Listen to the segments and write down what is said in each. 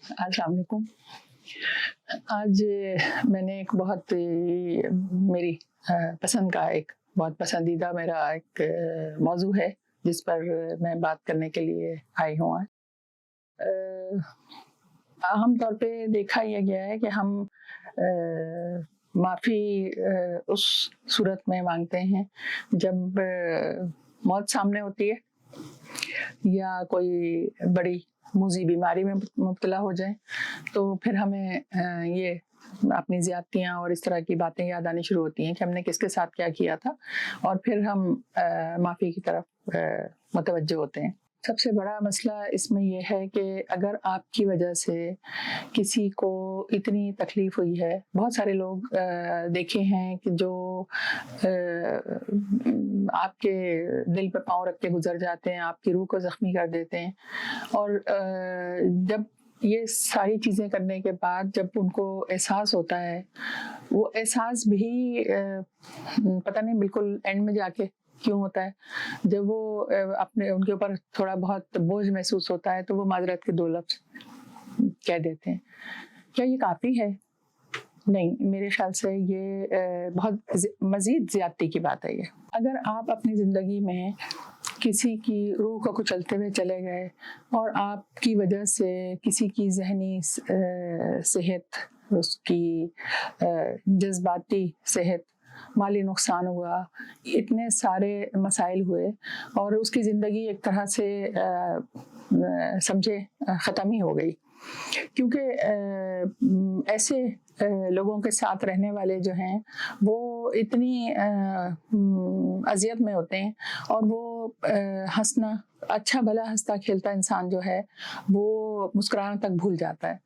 السلام علیکم. آج میں نے ایک بہت میری پسند کا ایک بہت پسندیدہ میرا ایک موضوع ہے جس پر میں بات کرنے کے لیے آئی ہوں. عام طور پہ دیکھا یہ گیا ہے کہ ہم معافی اس صورت میں مانگتے ہیں جب موت سامنے ہوتی ہے یا کوئی بڑی موذی بیماری میں مبتلا ہو جائیں، تو پھر ہمیں یہ اپنی زیادتیاں اور اس طرح کی باتیں یاد آنی شروع ہوتی ہیں کہ ہم نے کس کے ساتھ کیا کیا تھا، اور پھر ہم معافی کی طرف متوجہ ہوتے ہیں. سب سے بڑا مسئلہ اس میں یہ ہے کہ اگر آپ کی وجہ سے کسی کو اتنی تکلیف ہوئی ہے، بہت سارے لوگ دیکھے ہیں کہ جو آپ کے دل پہ پاؤں رکھ کے گزر جاتے ہیں، آپ کی روح کو زخمی کر دیتے ہیں، اور جب یہ ساری چیزیں کرنے کے بعد جب ان کو احساس ہوتا ہے، وہ احساس بھی پتہ نہیں بالکل اینڈ میں جا کے کیوں ہوتا ہے. جب وہ اپنے ان کے اوپر تھوڑا بہت بوجھ محسوس ہوتا ہے تو وہ معذرت کے 2 لفظ کہہ دیتے ہیں. کیا یہ کافی ہے؟ نہیں، میرے خیال سے یہ بہت مزید زیادتی کی بات ہے. یہ اگر آپ اپنی زندگی میں کسی کی روح کو کچلتے ہوئے چلے گئے اور آپ کی وجہ سے کسی کی ذہنی صحت، اس کی جذباتی صحت، مالی نقصان ہوا، اتنے سارے مسائل ہوئے اور اس کی زندگی ایک طرح سے سمجھے ختم ہی ہو گئی، کیونکہ ایسے لوگوں کے ساتھ رہنے والے جو ہیں وہ اتنی اذیت میں ہوتے ہیں، اور وہ ہنسنا، اچھا بھلا ہنستا کھیلتا انسان جو ہے وہ مسکرانا تک بھول جاتا ہے.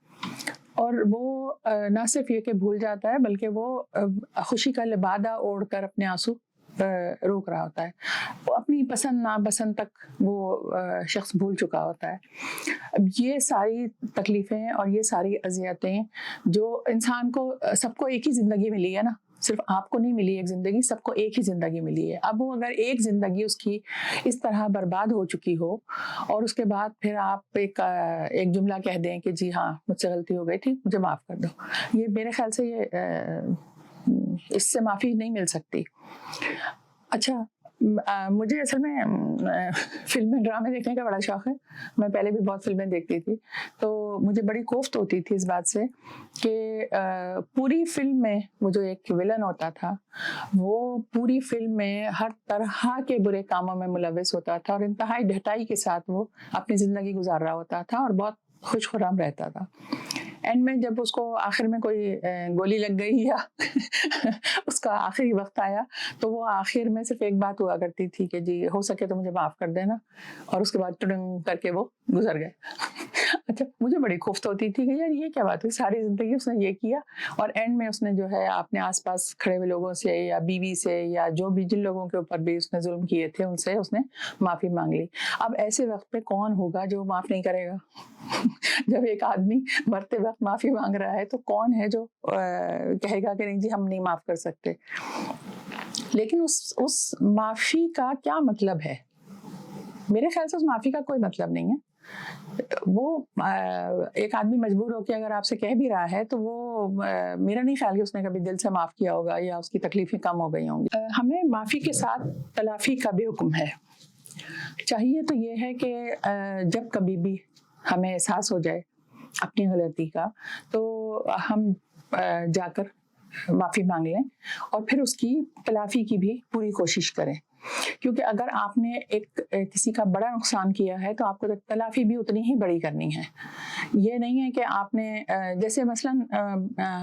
اور وہ نہ صرف یہ کہ بھول جاتا ہے بلکہ وہ خوشی کا لبادہ اوڑھ کر اپنے آنسو روک رہا ہوتا ہے. وہ اپنی پسند ناپسند تک وہ شخص بھول چکا ہوتا ہے. اب یہ ساری تکلیفیں اور یہ ساری اذیتیں جو انسان کو، سب کو ایک ہی زندگی ملی ہے نا، صرف آپ کو نہیں ملی ایک زندگی، سب کو ایک ہی زندگی ملی ہے. اب وہ اگر ایک زندگی اس کی اس طرح برباد ہو چکی ہو اور اس کے بعد پھر آپ ایک جملہ کہہ دیں کہ جی ہاں مجھ سے غلطی ہو گئی تھی، مجھے معاف کر دو، یہ میرے خیال سے یہ اس سے معافی نہیں مل سکتی. اچھا، مجھے اصل میں فلمیں ڈرامے دیکھنے کا بڑا شوق ہے. میں پہلے بھی بہت فلمیں دیکھتی تھی، تو مجھے بڑی کوفت ہوتی تھی اس بات سے کہ پوری فلم میں وہ جو ایک ولن ہوتا تھا وہ پوری فلم میں ہر طرح کے برے کاموں میں ملوث ہوتا تھا اور انتہائی ڈھٹائی کے ساتھ وہ اپنی زندگی گزار رہا ہوتا تھا اور بہت خوش خرام رہتا تھا. اینڈ میں جب اس کو آخر میں کوئی گولی لگ گئی یا اس کا آخری وقت آیا تو وہ آخر میں صرف ایک بات ہوا کرتی تھی کہ جی ہو سکے تو مجھے معاف کر دینا، اور اس کے بعد ٹڈنگ کر کے وہ گزر گئے. اچھا، مجھے بڑی خفت ہوتی تھی کہ یار یہ کیا بات ہوئی، ساری زندگی اس نے یہ کیا اور اینڈ میں اس نے جو ہے اپنے آس پاس کھڑے ہوئے لوگوں سے یا بیوی سے یا جو بھی جن لوگوں کے اوپر بھی اس نے ظلم کیے تھے ان سے اس نے معافی مانگ لی. اب ایسے وقت پہ کون ہوگا جو معاف نہیں کرے گا؟ جب ایک آدمی مرتے وقت معافی مانگ رہا ہے تو کون ہے جو کہے گا کہ نہیں جی ہم نہیں معاف کر سکتے؟ لیکن اس معافی کا کیا مطلب ہے؟ میرے خیال سے اس معافی کا کوئی مطلب نہیں ہے. وہ ایک آدمی مجبور ہو کے اگر آپ سے کہہ بھی رہا ہے تو وہ میرا نہیں خیال کہ اس نے کبھی دل سے معاف کیا ہوگا یا اس کی تکلیفیں کم ہو گئی ہوں گی. ہمیں معافی کے ساتھ تلافی کا بھی حکم ہے. چاہیے تو یہ ہے کہ جب کبھی بھی ہمیں احساس ہو جائے اپنی غلطی کا تو ہم جا کر معافی مانگ لیں اور پھر اس کی تلافی کی بھی پوری کوشش کریں، کیونکہ اگر آپ نے کسی کا بڑا نقصان کیا ہے تو آپ کو تلافی بھی اتنی ہی بڑی کرنی ہے. یہ نہیں ہے کہ آپ نے جیسے مثلاً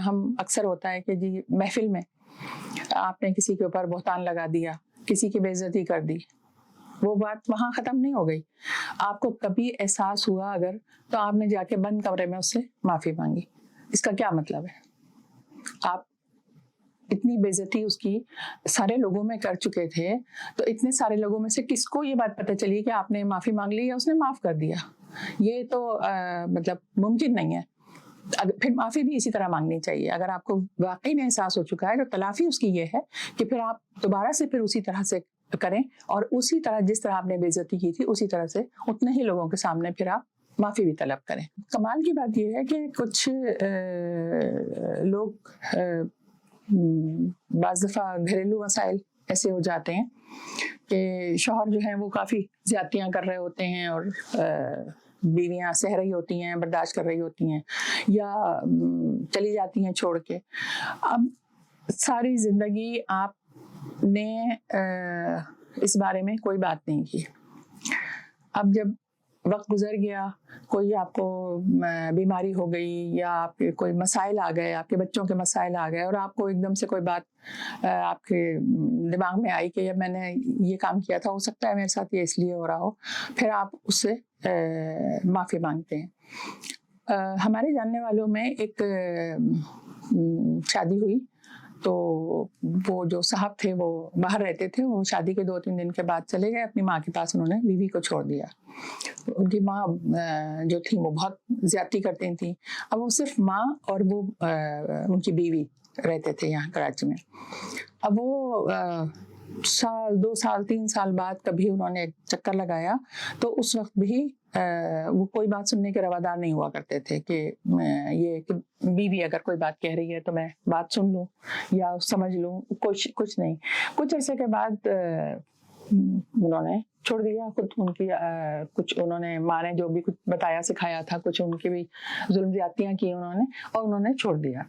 ہم اکثر ہوتا ہے کہ جی محفل میں آپ نے کسی کے اوپر بہتان لگا دیا، کسی کی بے عزتی کر دی، وہ بات وہاں ختم نہیں ہو گئی. آپ کو کبھی احساس ہوا اگر تو آپ نے جا کے بند کمرے میں اس سے معافی مانگی. اس کا کیا مطلب ہے؟ آپ اتنی بے عزتی اس کی سارے لوگوں میں کر چکے تھے، تو اتنے سارے لوگوں میں سے کس کو یہ بات پتہ چلی کہ آپ نے معافی مانگ لی یا اس نے معاف کر دیا؟ یہ تو مطلب ممکن نہیں ہے. پھر معافی بھی اسی طرح مانگنی چاہیے. اگر آپ کو واقعی میں احساس ہو چکا ہے تو تلافی اس کی یہ ہے کہ پھر آپ دوبارہ سے پھر اسی طرح سے کریں اور اسی طرح جس طرح آپ نے بے عزتی کی تھی اسی طرح سے اتنے ہی لوگوں کے سامنے پھر آپ معافی بھی طلب کریں. کمال کی بات یہ ہے کہ کچھ لوگ بعض دفعہ گھریلو مسائل ایسے ہو جاتے ہیں کہ شوہر جو ہیں وہ کافی زیادتیاں کر رہے ہوتے ہیں اور بیویاں سہ رہی ہوتی ہیں, برداشت کر رہی ہوتی ہیں یا چلی جاتی ہیں چھوڑ کے. اب ساری زندگی آپ نے اس بارے میں کوئی بات نہیں کی. اب جب وقت گزر گیا, کوئی آپ کو بیماری ہو گئی یا آپ کے کوئی مسائل آ گئے, آپ کے بچوں کے مسائل آ گئے اور آپ کو ایک دم سے کوئی بات آپ کے دماغ میں آئی کہ میں نے یہ کام کیا تھا, ہو سکتا ہے میرے ساتھ یہ اس لیے ہو رہا ہو, پھر آپ اس سے معافی مانگتے ہیں. ہمارے جاننے والوں میں ایک شادی ہوئی تو وہ جو صاحب تھے وہ باہر رہتے تھے, وہ شادی کے 2-3 دن کے بعد چلے گئے اپنی ماں کے پاس. انہوں نے بیوی کو چھوڑ دیا. ان کی ماں جو تھی وہ بہت زیادتی کرتی تھیں. اب وہ صرف ماں اور وہ ان کی بیوی رہتے تھے یہاں کراچی میں. اب وہ سال 2 سال 3 سال بعد کبھی انہوں نے چکر لگایا تو اس وقت بھی وہ کوئی بات سننے کے روادار نہیں ہوا کرتے تھے کہ یہ کہ بیوی اگر کوئی بات کہہ رہی ہے تو میں بات سن لوں یا سمجھ لوں, کچھ نہیں. کچھ عرصے کے بعد انہوں نے چھوڑ دیا خود. ان کی کچھ انہوں نے ماں نے جو بھی کچھ بتایا سکھایا تھا, کچھ ان کی بھی ظلم زیادتیاں کی انہوں نے, اور انہوں نے چھوڑ دیا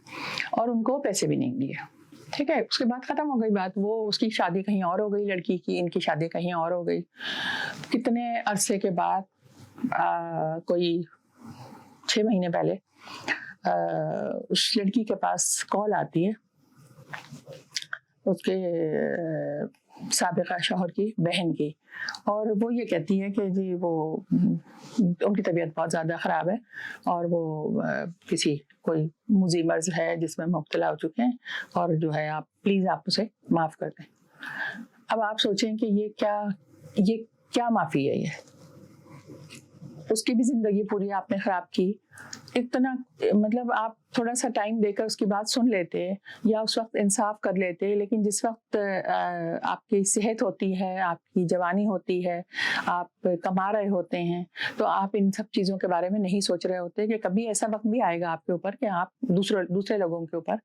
اور ان کو پیسے بھی نہیں دیے. ٹھیک ہے, اس کے بعد ختم ہو گئی بات. وہ اس کی شادی کہیں اور ہو گئی لڑکی کی, ان کی شادی کہیں اور ہو گئی. کتنے عرصے کے بعد کوئی 6 مہینے پہلے اس لڑکی کے پاس کال آتی ہے اس کے سابقہ شوہر کی بہن کی, اور وہ یہ کہتی ہے کہ جی وہ ان کی طبیعت بہت زیادہ خراب ہے اور وہ کسی کوئی موذی مرض ہے جس میں مبتلا ہو چکے ہیں, اور جو ہے آپ پلیز آپ اسے معاف کر دیں. اب آپ سوچیں کہ یہ کیا معافی ہے. یہ اس کی بھی زندگی پوری آپ نے خراب کی. اتنا مطلب آپ تھوڑا سا ٹائم دے کر اس کی بات سن لیتے یا اس وقت انصاف کر لیتے, لیکن جس وقت آپ کی صحت ہوتی ہے, آپ کی جوانی ہوتی ہے, آپ کما رہے ہوتے ہیں, تو آپ ان سب چیزوں کے بارے میں نہیں سوچ رہے ہوتے کہ کبھی ایسا وقت بھی آئے گا آپ کے اوپر کہ آپ دوسرے لوگوں کے اوپر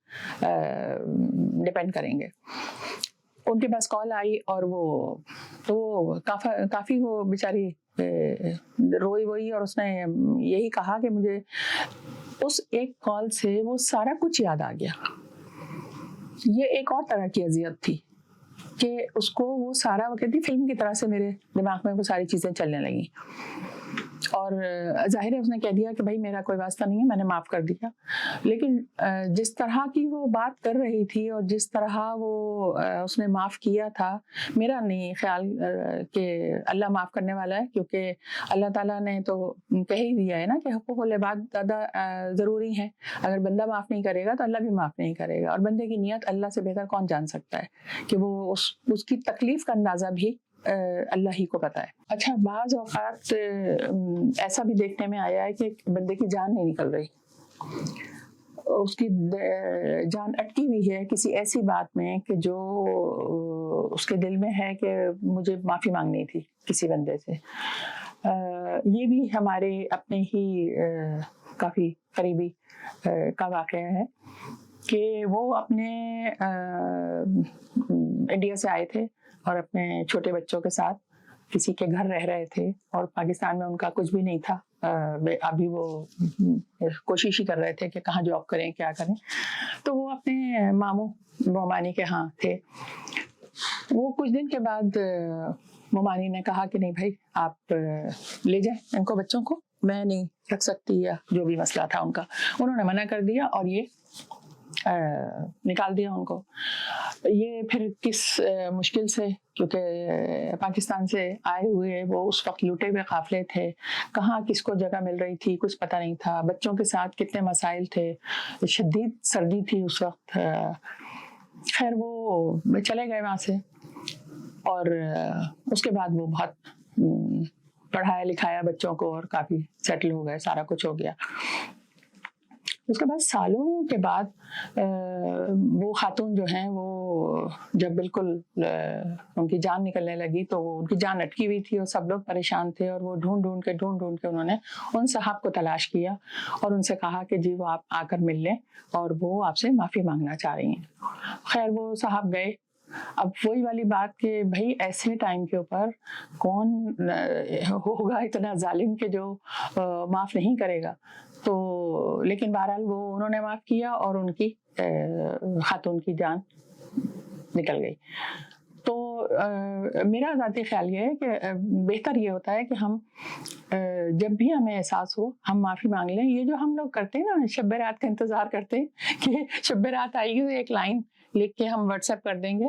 ڈپینڈ کریں گے. ان کے پاس کال آئی اور وہ کافی وہ بیچاری روئی ووئی, اور اس نے یہی کہا کہ مجھے اس ایک کال سے وہ سارا کچھ یاد آ گیا. یہ ایک اور طرح کی اذیت تھی کہ اس کو وہ سارا, وہ کہتی فلم کی طرح سے میرے دماغ میں وہ ساری چیزیں چلنے لگیں, اور ظاہر ہے اس نے کہہ دیا کہ بھائی میرا کوئی واسطہ نہیں ہے, میں نے معاف کر دیا. لیکن جس طرح کی وہ بات کر رہی تھی اور جس طرح وہ اس نے معاف کیا تھا, میرا نہیں خیال کہ اللہ معاف کرنے والا ہے, کیونکہ اللہ تعالیٰ نے تو کہہ ہی دیا ہے نا کہ حقوق العباد زیادہ ضروری ہیں. اگر بندہ معاف نہیں کرے گا تو اللہ بھی معاف نہیں کرے گا, اور بندے کی نیت اللہ سے بہتر کون جان سکتا ہے کہ وہ اس کی تکلیف کا اندازہ بھی اللہ ہی کو پتہ ہے. اچھا, بعض اوقات ایسا بھی دیکھنے میں آیا ہے کہ بندے کی جان نہیں نکل رہی, اس کی جان اٹکی ہوئی ہے کسی ایسی بات میں کہ جو اس کے دل میں ہے کہ مجھے معافی مانگنی تھی کسی بندے سے. یہ بھی ہمارے اپنے ہی کافی قریبی کا واقعہ ہے کہ وہ اپنے انڈیا سے آئے تھے اور اپنے چھوٹے بچوں کے ساتھ کسی کے گھر رہ رہے تھے, اور پاکستان میں ان کا کچھ بھی نہیں تھا. ابھی وہ کوشش ہی کر رہے تھے کہ کہاں جاب کریں کیا کریں. تو وہ اپنے ماموں مومانی کے ہاں تھے. وہ کچھ دن کے بعد مومانی نے کہا کہ نہیں بھائی آپ لے جائیں ان کو, بچوں کو, میں نہیں رکھ سکتی, یا جو بھی مسئلہ تھا ان کا. انہوں نے منع کر دیا اور یہ نکال دیا ان کو. یہ پھر کس مشکل سے, کیونکہ پاکستان سے آئے ہوئے وہ اس وقت لوٹے ہوئے قافلے تھے, کہاں کس کو جگہ مل رہی تھی کچھ پتہ نہیں تھا, بچوں کے ساتھ کتنے مسائل تھے, شدید سردی تھی اس وقت. خیر وہ چلے گئے وہاں سے, اور اس کے بعد وہ بہت پڑھایا لکھایا بچوں کو اور کافی سیٹل ہو گئے, سارا کچھ ہو گیا. اس کے بعد سالوں کے بعد وہ خاتون جو ہیں وہ جب بالکل ان کی جان نکلنے لگی تو ان کی جان اٹکی ہوئی تھی اور سب لوگ پریشان تھے، اور وہ ڈھونڈ ڈھونڈ کے انہوں نے ان صاحب کو تلاش کیا اور ان سے کہا کہ جی وہ آپ آ کر مل لیں اور وہ آپ سے معافی مانگنا چاہ رہی ہیں۔ خیر وہ صاحب گئے۔ اب وہی والی بات کہ بھائی ایسے ٹائم کے اوپر کون ہوگا اتنا ظالم کہ جو معاف نہیں کرے گا، تو لیکن بہرحال وہ انہوں نے معاف کیا اور ان کی خاتون کی جان نکل گئی۔ تو میرا ذاتی خیال یہ ہے کہ بہتر یہ ہوتا ہے کہ ہم جب بھی ہمیں احساس ہو ہم معافی مانگ لیں۔ یہ جو ہم لوگ کرتے ہیں نا، شب رات کا انتظار کرتے ہیں کہ شب رات آئے گی تو ایک لائن لکھ کے ہم واٹس ایپ کر دیں گے،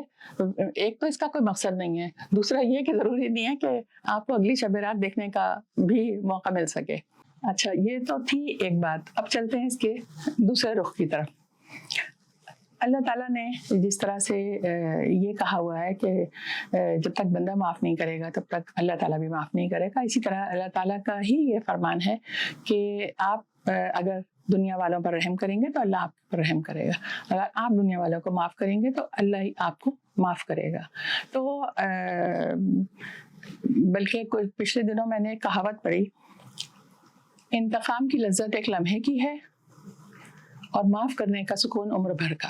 ایک تو اس کا کوئی مقصد نہیں ہے، دوسرا یہ کہ ضروری نہیں ہے کہ آپ کو اگلی شب رات دیکھنے کا بھی موقع مل سکے۔ اچھا، یہ تو تھی ایک بات۔ اب چلتے ہیں اس کے دوسرے رخ کی طرف۔ اللہ تعالیٰ نے جس طرح سے یہ کہا ہوا ہے کہ جب تک بندہ معاف نہیں کرے گا تب تک اللہ تعالیٰ بھی معاف نہیں کرے گا، اسی طرح اللہ تعالیٰ کا ہی یہ فرمان ہے کہ آپ اگر دنیا والوں پر رحم کریں گے تو اللہ آپ پر رحم کرے گا، اگر آپ دنیا والوں کو معاف کریں گے تو اللہ ہی آپ کو معاف کرے گا۔ تو بلکہ پچھلے دنوں میں نے ایک کہاوت پڑھی، انتقام کی لذت ایک لمحے کی ہے اور معاف کرنے کا سکون عمر بھر کا۔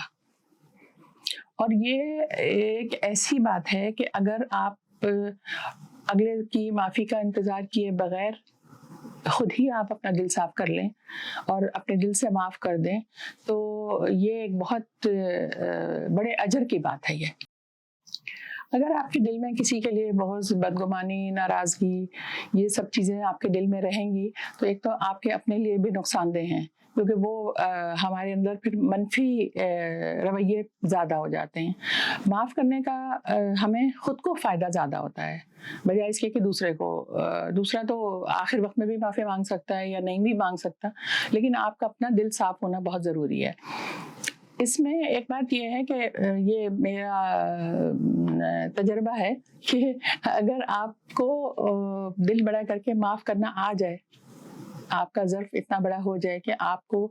اور یہ ایک ایسی بات ہے کہ اگر آپ اگلے کی معافی کا انتظار کیے بغیر خود ہی آپ اپنا دل صاف کر لیں اور اپنے دل سے معاف کر دیں تو یہ ایک بہت بڑے اجر کی بات ہے۔ یہ اگر آپ کے دل میں کسی کے لیے بہت بدگمانی، ناراضگی، یہ سب چیزیں آپ کے دل میں رہیں گی تو ایک تو آپ کے اپنے لیے بھی نقصان دہ ہیں، کیونکہ وہ ہمارے اندر پھر منفی رویے زیادہ ہو جاتے ہیں۔ معاف کرنے کا ہمیں خود کو فائدہ زیادہ ہوتا ہے بجائے اس کے کہ دوسرے کو۔ دوسرا تو آخر وقت میں بھی معافی مانگ سکتا ہے یا نہیں بھی مانگ سکتا، لیکن آپ کا اپنا دل صاف ہونا بہت ضروری ہے۔ اس میں ایک بات یہ ہے کہ یہ میرا تجربہ ہے کہ اگر آپ کو دل بڑا کر کے معاف کرنا آ جائے، آپ کا ظرف اتنا بڑا ہو جائے کہ آپ کو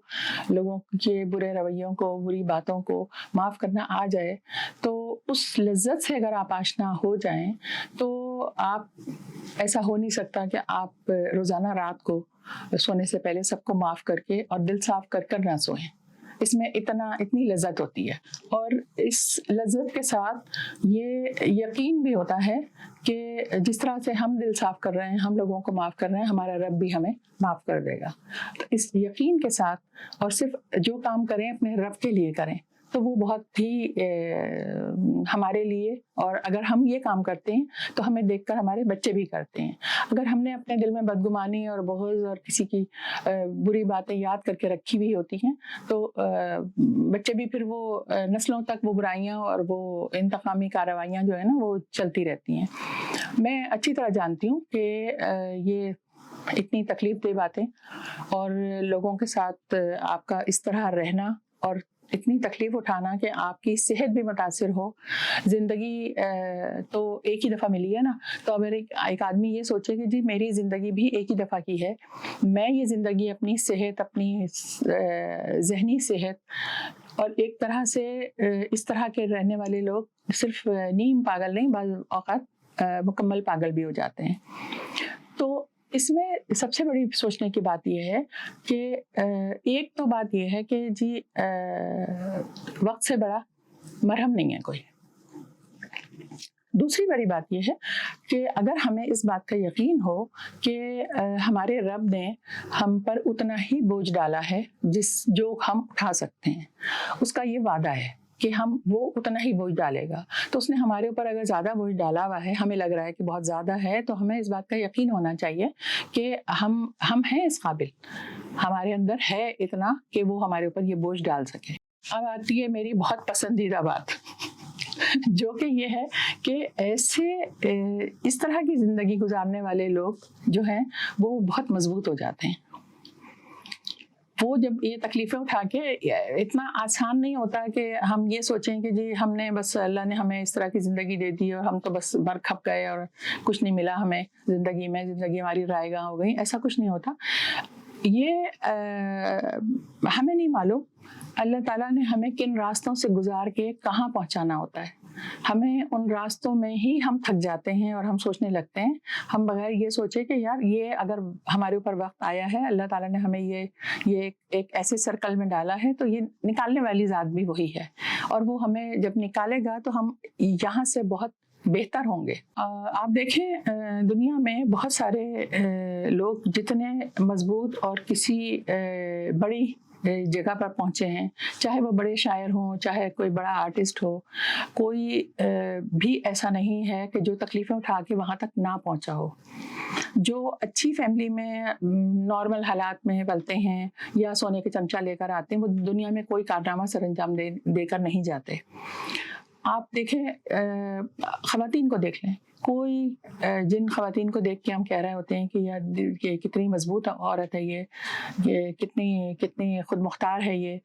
لوگوں کے برے رویوں کو، بری باتوں کو معاف کرنا آ جائے، تو اس لذت سے اگر آپ آشنا ہو جائیں تو آپ ایسا ہو نہیں سکتا کہ آپ روزانہ رات کو سونے سے پہلے سب کو معاف کر کے اور دل صاف کر کر نہ سوئیں۔ اس میں اتنی لذت ہوتی ہے، اور اس لذت کے ساتھ یہ یقین بھی ہوتا ہے کہ جس طرح سے ہم دل صاف کر رہے ہیں، ہم لوگوں کو معاف کر رہے ہیں، ہمارا رب بھی ہمیں معاف کر دے گا۔ تو اس یقین کے ساتھ اور صرف جو کام کریں اپنے رب کے لیے کریں تو وہ بہت ہی ہمارے لیے، اور اگر ہم یہ کام کرتے ہیں تو ہمیں دیکھ کر ہمارے بچے بھی کرتے ہیں۔ اگر ہم نے اپنے دل میں بدگمانی اور بغض اور کسی کی بری باتیں یاد کر کے رکھی ہوئی ہوتی ہیں تو بچے بھی پھر وہ نسلوں تک وہ برائیاں اور وہ انتقامی کارروائیاں جو ہے نا وہ چلتی رہتی ہیں۔ میں اچھی طرح جانتی ہوں کہ یہ اتنی تکلیف دہ باتیں اور لوگوں کے ساتھ آپ کا اس طرح رہنا اور اتنی تکلیف اٹھانا کہ آپ کی صحت بھی متاثر ہو۔ زندگی تو ایک ہی دفعہ ملی ہے نا، تو اگر ایک آدمی یہ سوچے کہ جی میری زندگی بھی ایک ہی دفعہ کی ہے، میں یہ زندگی اپنی صحت، اپنی ذہنی صحت، اور ایک طرح سے اس طرح کے رہنے والے لوگ صرف نیم پاگل نہیں، بعض اوقات مکمل پاگل بھی ہو جاتے ہیں۔ تو اس میں سب سے بڑی سوچنے کی بات یہ ہے کہ ایک تو بات یہ ہے کہ جی وقت سے بڑا مرہم نہیں ہے کوئی۔ دوسری بڑی بات یہ ہے کہ اگر ہمیں اس بات کا یقین ہو کہ ہمارے رب نے ہم پر اتنا ہی بوجھ ڈالا ہے جو ہم اٹھا سکتے ہیں، اس کا یہ وعدہ ہے کہ وہ اتنا ہی بوجھ ڈالے گا، تو اس نے ہمارے اوپر اگر زیادہ بوجھ ڈالا ہوا ہے، ہمیں لگ رہا ہے کہ بہت زیادہ ہے، تو ہمیں اس بات کا یقین ہونا چاہیے کہ ہم ہیں اس قابل، ہمارے اندر ہے اتنا کہ وہ ہمارے اوپر یہ بوجھ ڈال سکے۔ اب آتی ہے میری بہت پسندیدہ بات جو کہ یہ ہے کہ اس طرح کی زندگی گزارنے والے لوگ جو ہیں وہ بہت مضبوط ہو جاتے ہیں۔ وہ جب یہ تکلیفیں اٹھا کے، اتنا آسان نہیں ہوتا کہ ہم یہ سوچیں کہ جی ہم نے بس، اللہ نے ہمیں اس طرح کی زندگی دے دی اور ہم تو بس مر کھپ گئے اور کچھ نہیں ملا ہمیں زندگی میں، زندگی ہماری رائے گاں ہو گئی، ایسا کچھ نہیں ہوتا۔ یہ ہمیں نہیں معلوم اللہ تعالیٰ نے ہمیں کن راستوں سے گزار کے کہاں پہنچانا ہوتا ہے. ہمیں ان راستوں میں ہی ہم تھک جاتے ہیں اور ہم سوچنے لگتے ہیں, ہم بغیر یہ سوچے کہ یار یہ اگر ہمارے اوپر وقت آیا ہے, اللہ تعالیٰ نے ہمیں یہ ایک ایسے سرکل میں ڈالا ہے, تو یہ نکالنے والی ذات بھی وہی ہے, اور وہ ہمیں جب نکالے گا تو ہم یہاں سے بہت بہتر ہوں گے. آپ دیکھیں دنیا میں بہت سارے لوگ جتنے مضبوط اور کسی بڑی جگہ پر پہنچے ہیں, چاہے وہ بڑے شاعر ہوں, چاہے کوئی بڑا آرٹسٹ ہو, کوئی بھی ایسا نہیں ہے کہ جو تکلیفیں اٹھا کے وہاں تک نہ پہنچا ہو. جو اچھی فیملی میں نارمل حالات میں پلتے ہیں یا سونے کے چمچہ لے کر آتے ہیں, وہ دنیا میں کوئی کارنامہ سر انجام دے کر نہیں جاتے. آپ دیکھیں خواتین کو دیکھ لیں, کوئی جن خواتین کو دیکھ کے ہم کہہ رہے ہوتے ہیں کہ یار یہ کتنی مضبوط عورت ہے, یہ کتنی خود مختار ہے, یہ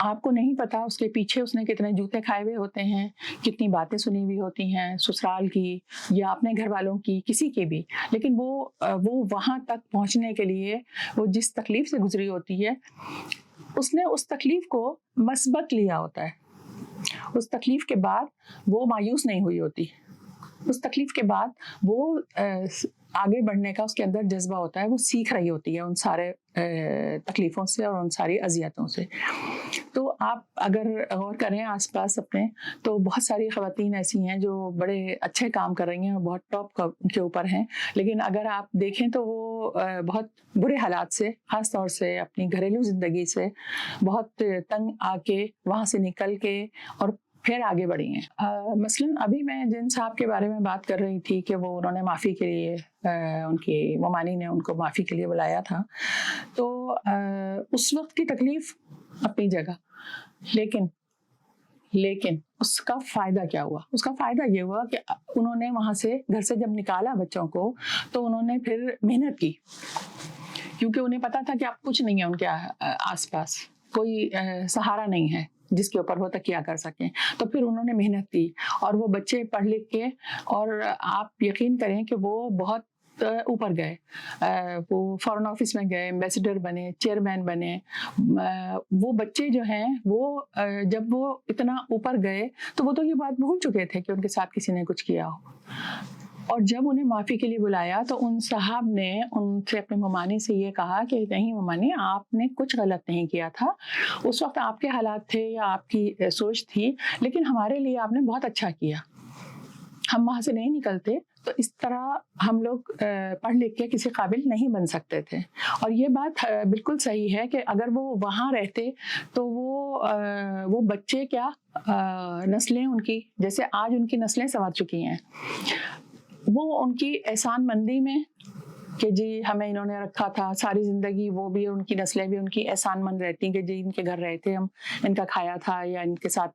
آپ کو نہیں پتا اس کے پیچھے اس نے کتنے جوتے کھائے ہوئے ہوتے ہیں, کتنی باتیں سنی ہوئی ہوتی ہیں سسرال کی یا اپنے گھر والوں کی, کسی کی بھی. لیکن وہ وہاں تک پہنچنے کے لیے وہ جس تکلیف سے گزری ہوتی ہے, اس نے اس تکلیف کو مثبت لیا ہوتا ہے. اس تکلیف کے بعد وہ مایوس نہیں ہوئی ہوتی, اس تکلیف کے بعد وہ آگے بڑھنے کا اس کے اندر جذبہ ہوتا ہے, وہ سیکھ رہی ہوتی ہے ان سارے تکلیفوں سے اور ان ساری اذیتوں سے. تو آپ اگر غور کریں آس پاس اپنے, تو بہت ساری خواتین ایسی ہیں جو بڑے اچھے کام کر رہی ہیں اور بہت ٹاپ کے اوپر ہیں, لیکن اگر آپ دیکھیں تو وہ بہت برے حالات سے, خاص طور سے اپنی گھریلو زندگی سے بہت تنگ آ کے وہاں سے نکل کے اور پھر آگے بڑھی ہیں. مثلاً ابھی میں جن صاحب کے بارے میں بات کر رہی تھی کہ انہوں نے معافی کے لیے, ان کی ممانی نے ان کو معافی کے لیے بلایا تھا, تو اس وقت کی تکلیف اپنی جگہ, لیکن اس کا فائدہ کیا ہوا؟ اس کا فائدہ یہ ہوا کہ انہوں نے وہاں سے گھر سے جب نکالا بچوں کو, تو انہوں نے پھر محنت کی, کیونکہ انہیں پتا تھا کہ اب کچھ نہیں ہے ان کے آس پاس, کوئی سہارا نہیں ہے جس کے اوپر وہ تکیہ کر سکیں. تو پھر انہوں نے محنت کی اور وہ بچے پڑھ لکھ کے, اور آپ یقین کریں کہ وہ بہت اوپر گئے, وہ فارن آفس میں گئے, ایمبیسڈر بنے, چیئرمین بنے. وہ بچے جو ہیں وہ جب وہ اتنا اوپر گئے تو وہ تو یہ بات بھول چکے تھے کہ ان کے ساتھ کسی نے کچھ کیا ہو, اور جب انہیں معافی کے لیے بلایا تو ان صاحب نے ان سے اپنے ممانی سے یہ کہا کہ نہیں ممانی, آپ نے کچھ غلط نہیں کیا تھا, اس وقت آپ کے حالات تھے یا آپ کی سوچ تھی, لیکن ہمارے لیے آپ نے بہت اچھا کیا. ہم وہاں سے نہیں نکلتے تو اس طرح ہم لوگ پڑھ لکھ کے کسی قابل نہیں بن سکتے تھے. اور یہ بات بالکل صحیح ہے کہ اگر وہ وہاں رہتے تو وہ بچے کیا, نسلیں ان کی جیسے آج ان کی نسلیں سنور چکی ہیں, وہ ان کی احسان مندی میں کہ جی ہمیں انہوں نے رکھا تھا ساری زندگی, وہ بھی ان کی نسلیں بھی ان کی احسان مند رہتی کہ جی ان کے گھر رہے تھے, ہم ان کا کھایا تھا یا ان کے ساتھ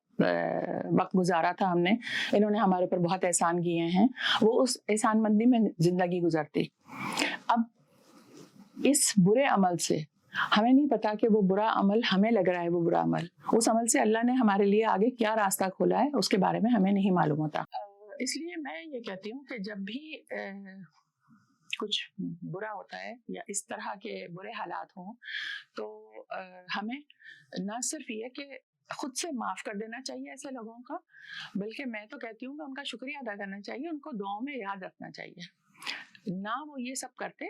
وقت گزارا تھا ہم نے, انہوں نے ہمارے اوپر بہت احسان کیے ہیں, وہ اس احسان مندی میں زندگی گزارتی. اب اس برے عمل سے ہمیں نہیں پتا کہ وہ برا عمل ہمیں لگ رہا ہے, وہ برا عمل اس عمل سے اللہ نے ہمارے لیے آگے کیا راستہ کھولا ہے اس کے بارے میں ہمیں نہیں معلوم ہوتا. اس لیے میں یہ kہتی ہوں کہ جب بھی کچھ برا ہوتا ہے یا اس طرح کے برے حالات ہوں, تو ہمیں نہ صرف یہ کہ خود سے معاف کر دینا چاہیے ایسے لوگوں کا, بلکہ میں تو کہتی ہوں کہ ان کا شکریہ ادا کرنا چاہیے, ان کو دعاؤں میں یاد رکھنا چاہیے. نہ وہ یہ سب کرتے,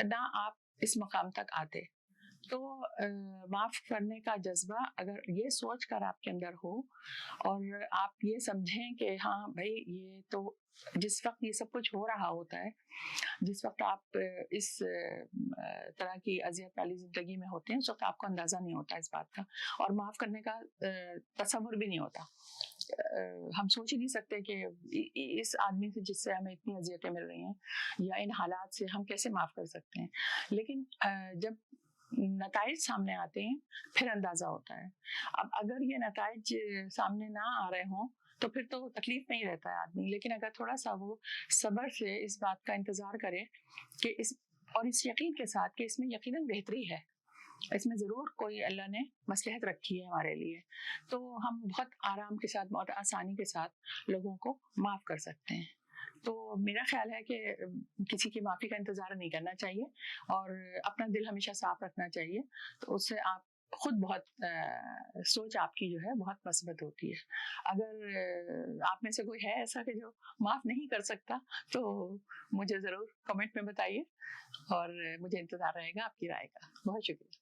نہ آپ اس مقام تک آتے. تو معاف کرنے کا جذبہ اگر یہ سوچ کر آپ کے اندر ہو اور آپ یہ سمجھیں کہ ہاں بھائی یہ تو جس وقت یہ سب کچھ ہو رہا ہوتا ہے, جس وقت آپ اس طرح کی اذیت والی زندگی میں ہوتے ہیں, اس وقت آپ کو اندازہ نہیں ہوتا اس بات کا, اور معاف کرنے کا تصور بھی نہیں ہوتا. ہم سوچ ہی نہیں سکتے کہ اس آدمی سے جس سے ہمیں اتنی اذیتیں مل رہی ہیں یا ان حالات سے ہم کیسے معاف کر سکتے ہیں. لیکن جب نتائج سامنے آتے ہیں پھر اندازہ ہوتا ہے. اب اگر یہ نتائج سامنے نہ آ رہے ہوں تو پھر تو تکلیف نہیں رہتا ہے آدمی, لیکن اگر تھوڑا سا وہ صبر سے اس بات کا انتظار کرے کہ اس یقین کے ساتھ کہ اس میں یقیناً بہتری ہے, اس میں ضرور کوئی اللہ نے مصلحت رکھی ہے ہمارے لیے, تو ہم بہت آرام کے ساتھ, بہت آسانی کے ساتھ لوگوں کو معاف کر سکتے ہیں. تو میرا خیال ہے کہ کسی کی معافی کا انتظار نہیں کرنا چاہیے اور اپنا دل ہمیشہ صاف رکھنا چاہیے، تو اس سے آپ خود بہت سوچ آپ کی جو ہے بہت مثبت ہوتی ہے۔ اگر آپ میں سے کوئی ہے ایسا کہ جو معاف نہیں کر سکتا تو مجھے ضرور کمنٹ میں بتائیے، اور مجھے انتظار رہے گا آپ کی رائے کا۔ بہت شکریہ۔